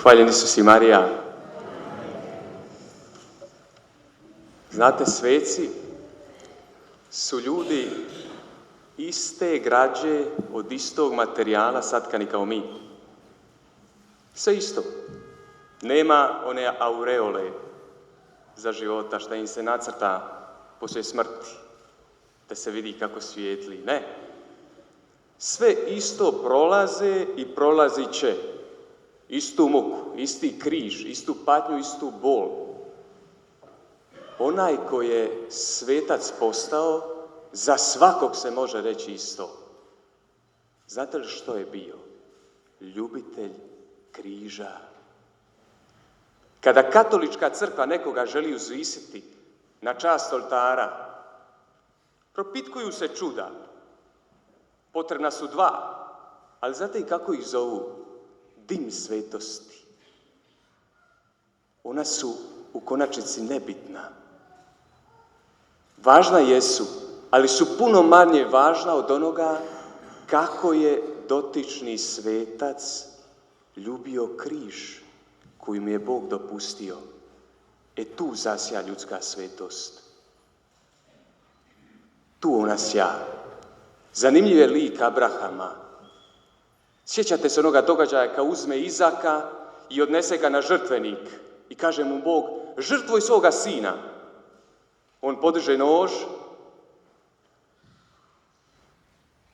Hvaljen Isus i Marija. Znate, sveci su ljudi iste građe od istog materijala satkani kao mi. Sve isto. Nema one aureole za života što im se nacrta poslije smrti, da se vidi kako svijetli. Ne. Sve isto prolaze i prolazit će. Istu muku, isti križ, istu patnju, istu bol. Onaj ko je svetac postao, za svakog se može reći isto. Znate li što je bio? Ljubitelj križa. Kada katolička crkva nekoga želi uzvisiti na čast oltara, propitkuju se čuda. Potrebna su dva, ali znate i kako ih zovu? Dim svetosti. Ona su u konačnici nebitna. Važna jesu, ali su puno manje važna od onoga kako je dotični svetac ljubio križ koji mi je Bog dopustio. Tu zasja ljudska svetost. Tu ona sja. Zanimljiv je lik Abrahama. Sjećate se onoga događaja kad uzme Izaka i odnese ga na žrtvenik i kaže mu Bog, žrtvuj svoga sina. On podiže nož.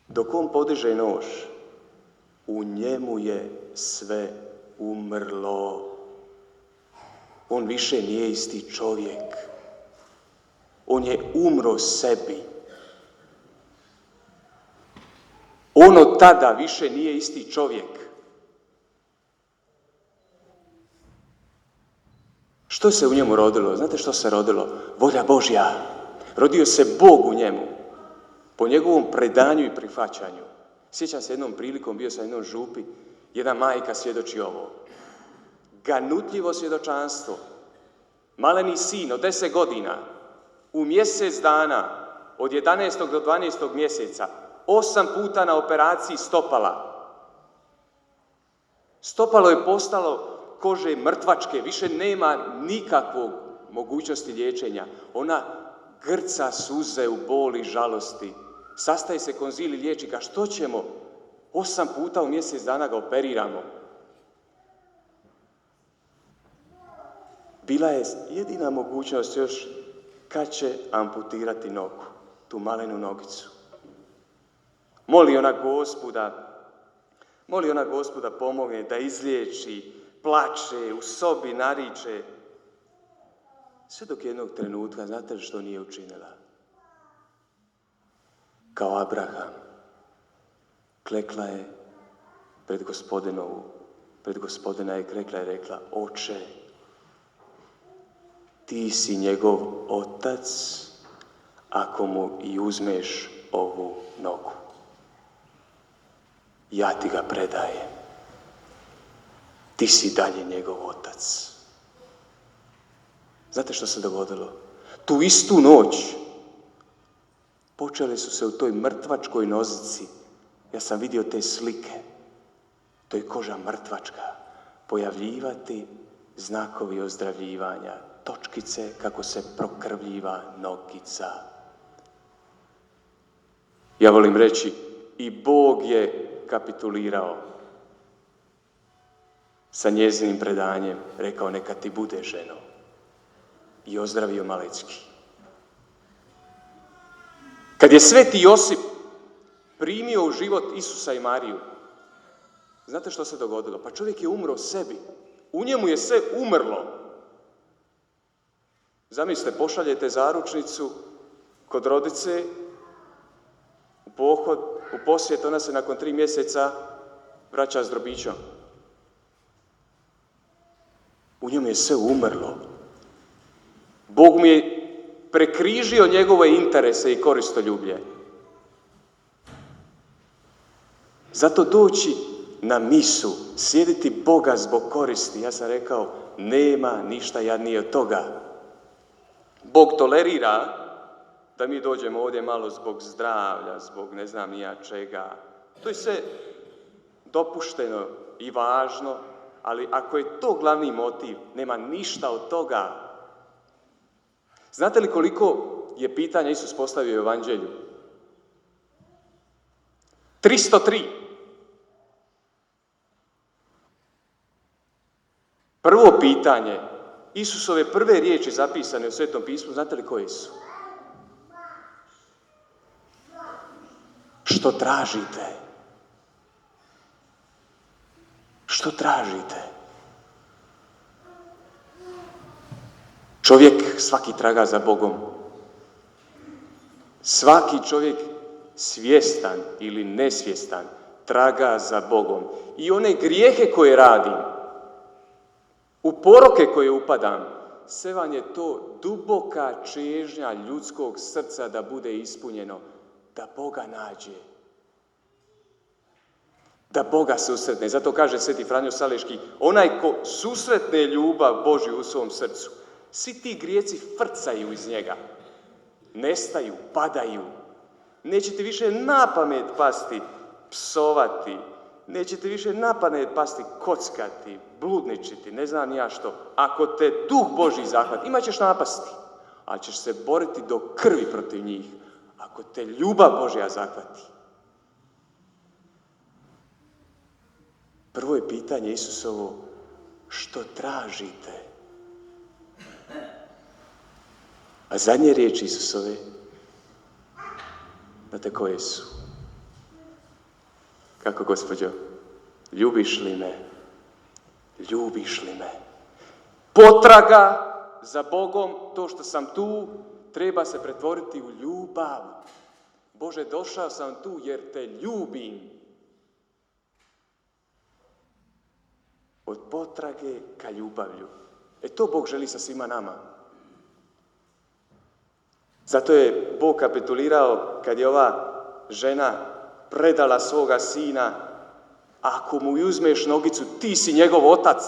Dok on podiže nož, u njemu je sve umrlo. On više nije isti čovjek. On je umro sebi. On od tada više nije isti čovjek. Što se u njemu rodilo? Znate što se rodilo? Volja Božja. Rodio se Bog u njemu. Po njegovom predanju i prihvaćanju. Sjećam se jednom prilikom, bio sam u jednom župi, jedna majka svjedoči ovo. Ganutljivo svjedočanstvo. Maleni sin od 10 godina, u mjesec dana, od 11. do 12. mjeseca, 8 puta na operaciji stopala. Stopalo je postalo kože mrtvačke, više nema nikakvog mogućnosti liječenja. Ona grca suze u boli i žalosti. Sastaje se konzilij liječnika, što ćemo? 8 puta u mjesec dana ga operiramo. Bila je jedina mogućnost još kad će amputirati nogu, tu malenu nogicu. Moli ona Gospoda pomogne da izliječi, plače, u sobi nariče. Sve dok jednog trenutka, znate li što nije učinila? Kao Abraham, klekla je pred Gospodina je klekla i rekla, Oče, ti si njegov otac, ako mu i uzmeš ovu nogu. Ja ti ga predajem. Ti si dalje njegov otac. Znate što se dogodilo? Tu istu noć počele su se u toj mrtvačkoj nozici, ja sam vidio te slike, to je koža mrtvačka, pojavljivati znakovi ozdravljivanja, točkice kako se prokrvljiva nogica. Ja volim reći, i Bog je kapitulirao sa njezinim predanjem, rekao neka ti bude ženo, i ozdravio Malecki. Kad je sveti Josip primio u život Isusa i Mariju, znate što se dogodilo? Pa čovjek je umro sebi. U njemu je sve umrlo. Zamislite, pošaljete zaručnicu kod rodice u pohod, u posjet, ona se nakon 3 mjeseca vraća s drobićom. U njemu je sve umrlo. Bog mi je prekrižio njegove interese i koristoljublje. Zato doći na misu, slijediti Boga zbog koristi, ja sam rekao, nema ništa jadnije od toga. Bog tolerira da mi dođemo ovdje malo zbog zdravlja, zbog ne znam ni ja čega. To je sve dopušteno i važno, Ali ako je to glavni motiv, nema ništa od toga. Znate li koliko je pitanja Isus postavio u Evanđelju? 303. Prvo pitanje, Isusove prve riječi zapisane u Svetom pismu, znate li koje su? Što tražite? Što tražite? Čovjek svaki traga za Bogom. Svaki čovjek svjestan ili nesvjestan traga za Bogom. I one grijehe koje radim, u poroke koje upadam, sve vam je to duboka čežnja ljudskog srca da bude ispunjeno, da Boga nađe. Da Boga susretne. Zato kaže Sveti Franjo Saleški, onaj ko susretne ljubav Božju u svom srcu, svi ti grijeci frcaju iz njega. Nestaju, padaju. Nećete više na pamet pasti, psovati. Nećete više na pamet pasti, kockati, bludničiti, ne znam ja što. Ako te Duh Božji zahvati, imat ćeš napasti, ali ćeš se boriti do krvi protiv njih. Ako te ljubav Božja zahvati. Prvo je pitanje Isusovo, što tražite? A zadnje riječi Isusove, znate koje su? Kako, Gospođo? Ljubiš li me? Ljubiš li me? Potraga za Bogom, to što sam tu, treba se pretvoriti u ljubav. Bože, došao sam tu jer te ljubim. Od potrage ka ljubavlju. To Bog želi sa svima nama. Zato je Bog kapitulirao kad je ova žena predala svoga sina. Ako mu uzmeš nogicu, ti si njegov otac.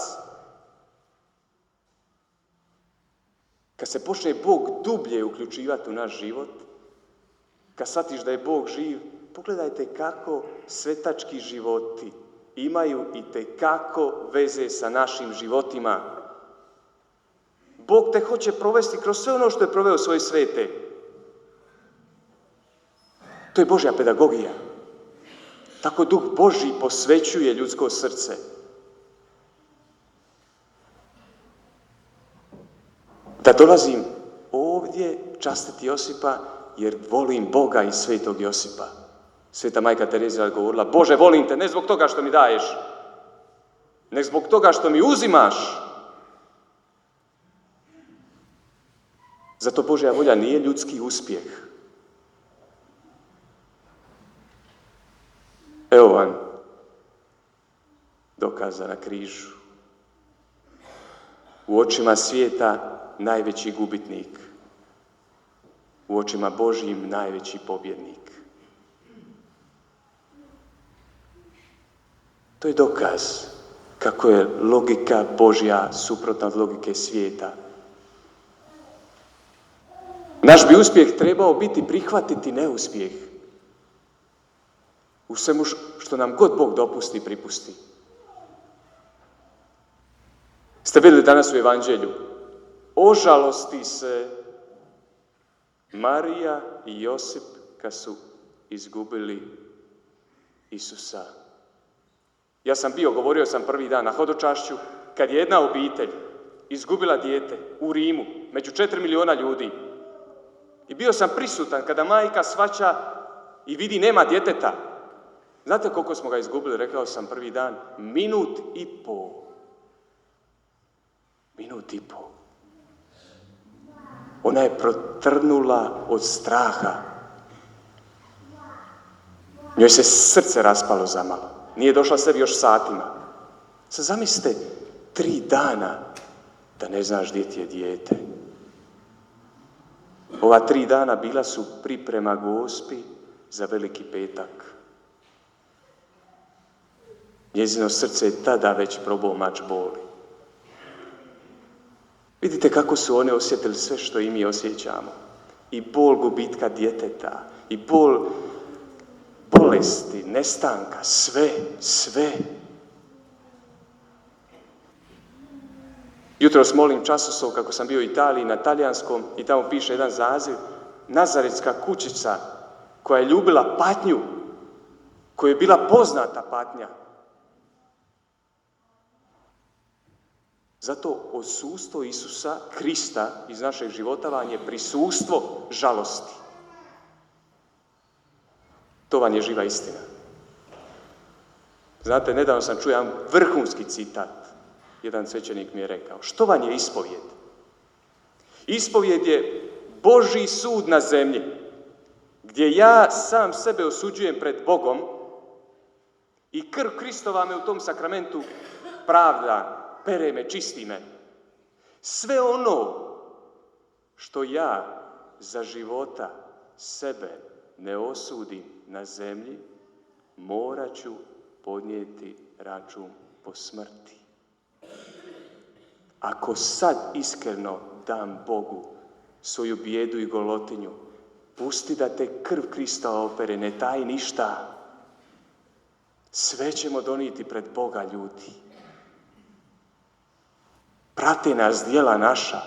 Kad se počne Bog dublje uključivati u naš život, kad shvatiš da je Bog živ, pogledajte kako svetački životi imaju itekako veze sa našim životima. Bog te hoće provesti kroz sve ono što je proveo svoje svete. To je Božja pedagogija. Tako Duh Božji posvećuje ljudsko srce. Da dolazim ovdje častiti Josipa jer volim Boga i svetog Josipa. Sveta majka Terezija je govorila, Bože, volim te ne zbog toga što mi daješ, nego zbog toga što mi uzimaš. Zato Božja volja nije ljudski uspjeh. Evo vam dokaza na križu. U očima svijeta najveći gubitnik. U očima Božjim najveći pobjednik. To je dokaz kako je logika Božja suprotna od logike svijeta. Naš bi uspjeh trebao biti prihvatiti neuspjeh. U svemu što nam god Bog dopusti i pripusti. Ste vidjeli danas u Evanđelju? Ožalosti se Marija i Josip kad su izgubili Isusa. Ja sam govorio sam prvi dan na hodočašću, kad je jedna obitelj izgubila dijete u Rimu, među 4 miliona ljudi. I bio sam prisutan kada majka shvaća i vidi nema djeteta. Znate koliko smo ga izgubili? Rekao sam prvi dan, minut i pol. Minut i pol. Ona je protrnula od straha. Njoj se srce raspalo zamalo. Nije došla sebi još satima. Sad zamislite 3 dana da ne znaš gdje ti je dijete. Ova 3 dana bila su priprema Gospi za Veliki petak. Njezino srce je tada već probao mač boli. Vidite kako su one osjetili sve što i mi osjećamo. I bol gubitka djeteta, i bol bolesti, nestanka, sve. Jutros molim časoslov kako sam bio u Italiji na talijanskom i tamo piše jedan zaziv, Nazaretska kućica koja je ljubila patnju, koja je bila poznata patnja. Zato odsustvo Isusa, Krista iz našeg života vam je prisustvo žalosti. To vam je živa istina. Znate, nedavno sam čuo jedan vrhunski citat. Jedan svećenik mi je rekao, što vam je ispovijed? Ispovijed je Božji sud na zemlji, gdje ja sam sebe osuđujem pred Bogom i krv Kristova me u tom sakramentu pravda, pere me, čisti me. Sve ono što ja za života sebe ne osudim na zemlji, morat ću podnijeti račun po smrti. Ako sad iskreno dam Bogu svoju bijedu i golotinju, pusti da te krv Krista opere, ne taji ništa. Sve ćemo donijeti pred Boga, ljudi. Prate nas djela naša.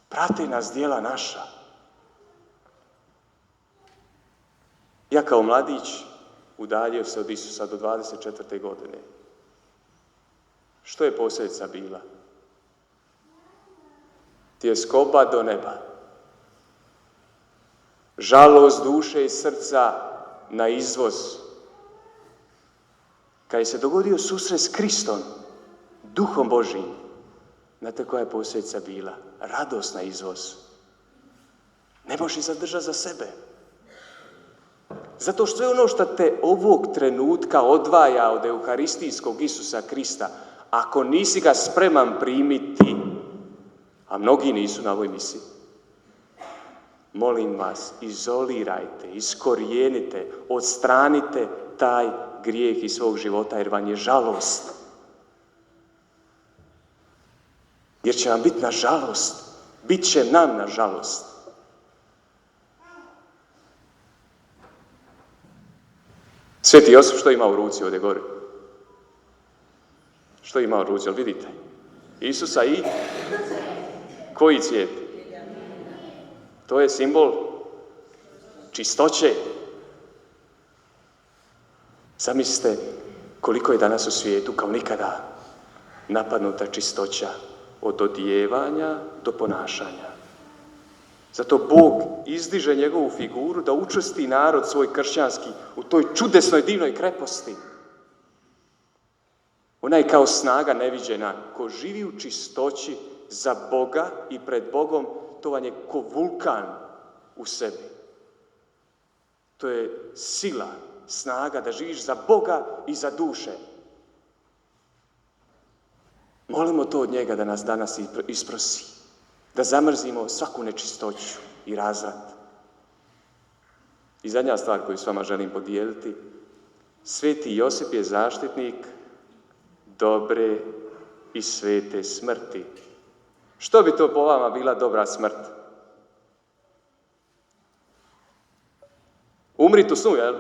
Prate nas djela naša. Ja kao mladić udaljio se od Isusa do 24. godine. Što je posljedica bila? Tjeskoba do neba. Žalost duše i srca na izvoz. Kad je se dogodio susret s Kristom, Duhom Božijim, znate koja je posljedica bila? Radost na izvoz. Ne možeš zadržati za sebe. Zato što je ono što te ovog trenutka odvaja od euharistijskog Isusa Krista, ako nisi ga spreman primiti, a mnogi nisu na ovoj misiji, molim vas, izolirajte, iskorijenite, odstranite taj grijeh iz svog života, jer vam je žalost. Jer će vam biti na žalost. Bit će nam na žalost. Sveti Josip što ima u ruci ovdje gore? Što ima u ruci? Jel vidite? Isusa i koji cvijet? To je simbol čistoće. Zamislite koliko je danas u svijetu kao nikada napadnuta čistoća od odijevanja do ponašanja. Zato Bog izdiže njegovu figuru da učvrsti narod svoj kršćanski u toj čudesnoj, divnoj kreposti. Ona je kao snaga neviđena. Ko živi u čistoći za Boga i pred Bogom, to vam je ko vulkan u sebi. To je sila, snaga da živiš za Boga i za duše. Molimo to od njega da nas danas isprosi, da zamrzimo svaku nečistoću i razvrat. I zadnja stvar koju s vama želim podijeliti, Sveti Josip je zaštitnik dobre i svete smrti. Što bi to po vama bila dobra smrt? Umrit u snu, jel?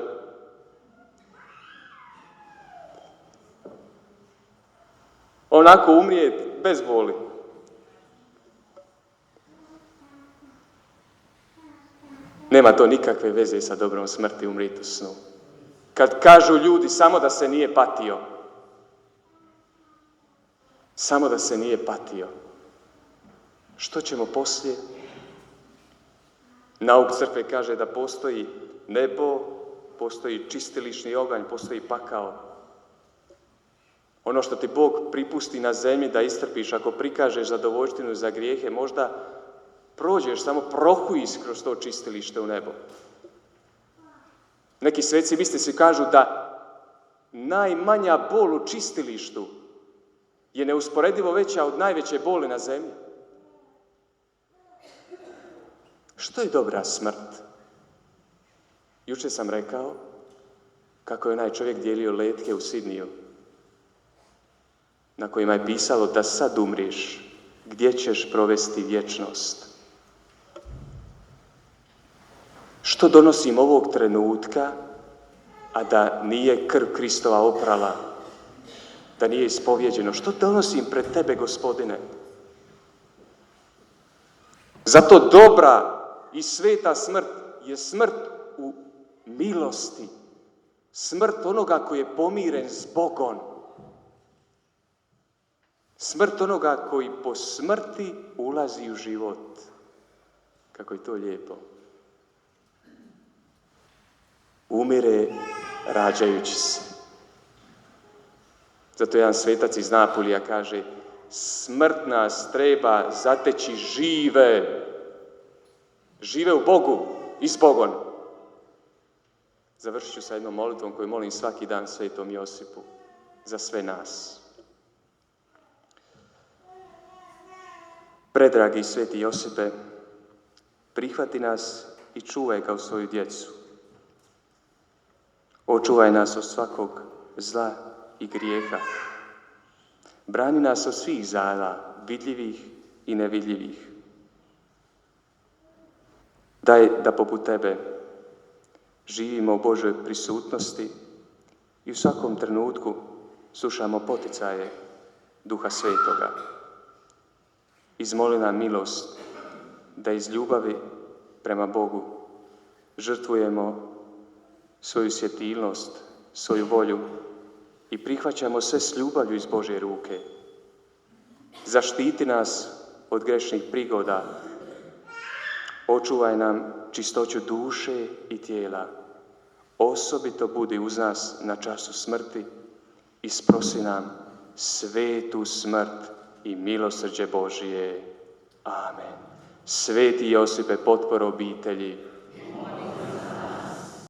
Onako umrijeti bez boli. Nema to nikakve veze sa dobrom smrti umrijeti u snu. Kad kažu ljudi samo da se nije patio. Samo da se nije patio. Što ćemo poslije? Nauk crkve kaže da postoji nebo, postoji čistilišni oganj, postoji pakao. Ono što ti Bog pripusti na zemlji da istrpiš, ako prikažeš zadovoljštinu za grijehe, možda prođeš, samo prohujiš kroz to čistilište u nebo. Neki sveci mistici kažu da najmanja bol u čistilištu je neusporedivo veća od najveće boli na zemlji. Što je dobra smrt? Jučer sam rekao kako je onaj čovjek dijelio letke u Sidniju, na kojima je pisalo da sad umriješ, gdje ćeš provesti vječnost. Što donosim ovog trenutka, a da nije krv Kristova oprala da nije ispovjeđeno. Što donosim pred tebe, Gospodine? Zato dobra i sveta smrt je smrt u milosti. Smrt onoga koji je pomiren s Bogom. Smrt onoga koji po smrti ulazi u život. Kako je to lijepo. Umire rađajući se. Zato jedan svetac iz Napulija kaže: smrt nas treba zateći žive. Žive u Bogu i s Bogom. Završit ću sa jednom molitvom koju molim svaki dan Svetom Josipu za sve nas. Predragi Sveti Josipe, prihvati nas i čuvaj kao svoju djecu. Očuvaj nas od svakog zla i grijeha. Brani nas od svih zala, vidljivih i nevidljivih. Daj da poput tebe živimo u Božoj prisutnosti i u svakom trenutku slušamo poticaje Duha Svetoga. Izmoli nam milost da iz ljubavi prema Bogu žrtvujemo svoju sjetilnost, svoju volju i prihvaćamo sve s ljubavlju iz Božje ruke. Zaštiti nas od grešnih prigoda. Očuvaj nam čistoću duše i tijela. Osobito budi uz nas na času smrti i sprosi nam svetu smrt i milosrđe Božije. Amen. Sveti Josipe, potporo obitelji,